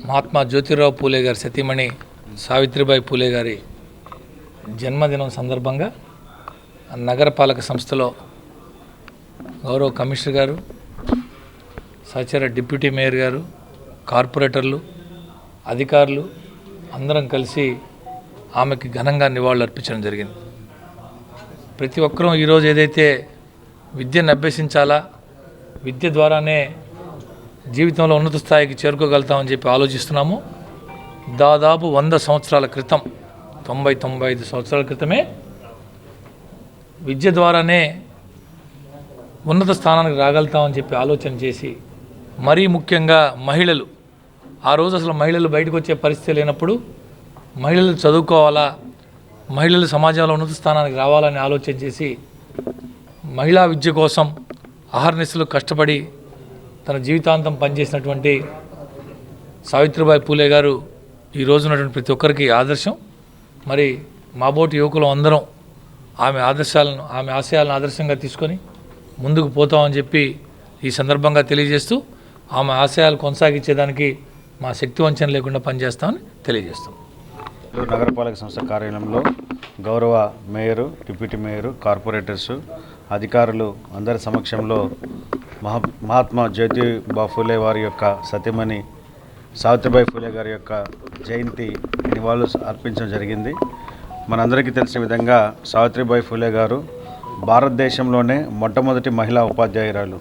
మహాత్మా జ్యోతిరావు పూలే గారి సతీమణి సావిత్రిబాయి పూలే గారి జన్మదినం సందర్భంగా నగరపాలక సంస్థలో గౌరవ కమిషనర్ గారు, సహచర డిప్యూటీ మేయర్ గారు, కార్పొరేటర్లు, అధికారులు అందరం కలిసి ఆమెకి ఘనంగా నివాళులు అర్పించడం జరిగింది. ప్రతి ఒక్కరూ ఈరోజు ఏదైతే విద్యను అభ్యసించాలా, విద్య ద్వారానే జీవితంలో ఉన్నత స్థాయికి చేరుకోగలుగుతామని చెప్పి ఆలోచిస్తున్నాము. దాదాపు 100 సంవత్సరాల క్రితం, 90-95 సంవత్సరాల క్రితమే విద్య ద్వారానే ఉన్నత స్థానానికి రాగలుగుతామని చెప్పి ఆలోచన చేసి, మరీ ముఖ్యంగా మహిళలు, ఆ రోజు అసలు మహిళలు బయటకు వచ్చే పరిస్థితి లేనప్పుడు మహిళలు చదువుకోవాలా, మహిళలు సమాజంలో ఉన్నత స్థానానికి రావాలని ఆలోచన చేసి మహిళా విద్య కోసం అహర్నిశలు కష్టపడి తన జీవితాంతం పనిచేసినటువంటి సావిత్రిబాయి పూలే గారు ఈ రోజు ఉన్నటువంటి ప్రతి ఒక్కరికి ఆదర్శం. మరి మాబోటి యువకులు అందరం ఆమె ఆశయాలను ఆదర్శంగా తీసుకొని ముందుకు పోతామని చెప్పి ఈ సందర్భంగా తెలియజేస్తూ, ఆమె ఆశయాలు కొనసాగించేదానికి మా శక్తి వంచన లేకుండా పనిచేస్తామని తెలియజేస్తాం. నగరపాలక సంస్థ కార్యాలయంలో గౌరవ మేయరు, డిప్యూటీ మేయరు, కార్పొరేటర్సు, అధికారులు అందరి సమక్షంలో మహాత్మా జ్యోతిబా ఫూలే వారి యొక్క సతీమణి సావిత్రిబాయి ఫూలే గారి యొక్క జయంతి నివాళులు అర్పించడం జరిగింది. మనందరికీ తెలిసిన విధంగా సావిత్రిబాయి ఫూలే గారు భారతదేశంలోనే మొట్టమొదటి మహిళా ఉపాధ్యాయురాలు.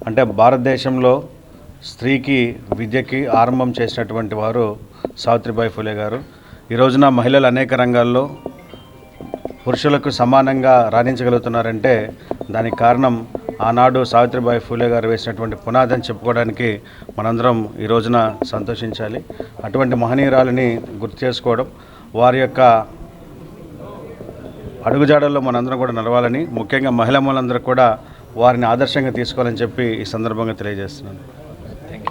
అంటే భారతదేశంలో స్త్రీకి విద్యకి ఆరంభం చేసినటువంటి వారు సావిత్రిబాయి ఫూలే గారు. ఈ రోజున మహిళలు అనేక రంగాల్లో పురుషులకు సమానంగా రాణించగలుగుతున్నారంటే దానికి కారణం ఆనాడు సావిత్రిబాయి ఫూలే గారు వేసినటువంటి పునాదని చెప్పుకోవడానికి మనందరం ఈ రోజున సంతోషించాలి. అటువంటి మహనీయురాలని గుర్తు చేసుకోవడం, వారి యొక్క అడుగుజాడల్లో మనందరం కూడా నడవాలని, ముఖ్యంగా మహిళలందరూ కూడా వారిని ఆదర్శంగా తీసుకోవాలని చెప్పి ఈ సందర్భంగా తెలియజేస్తున్నాను.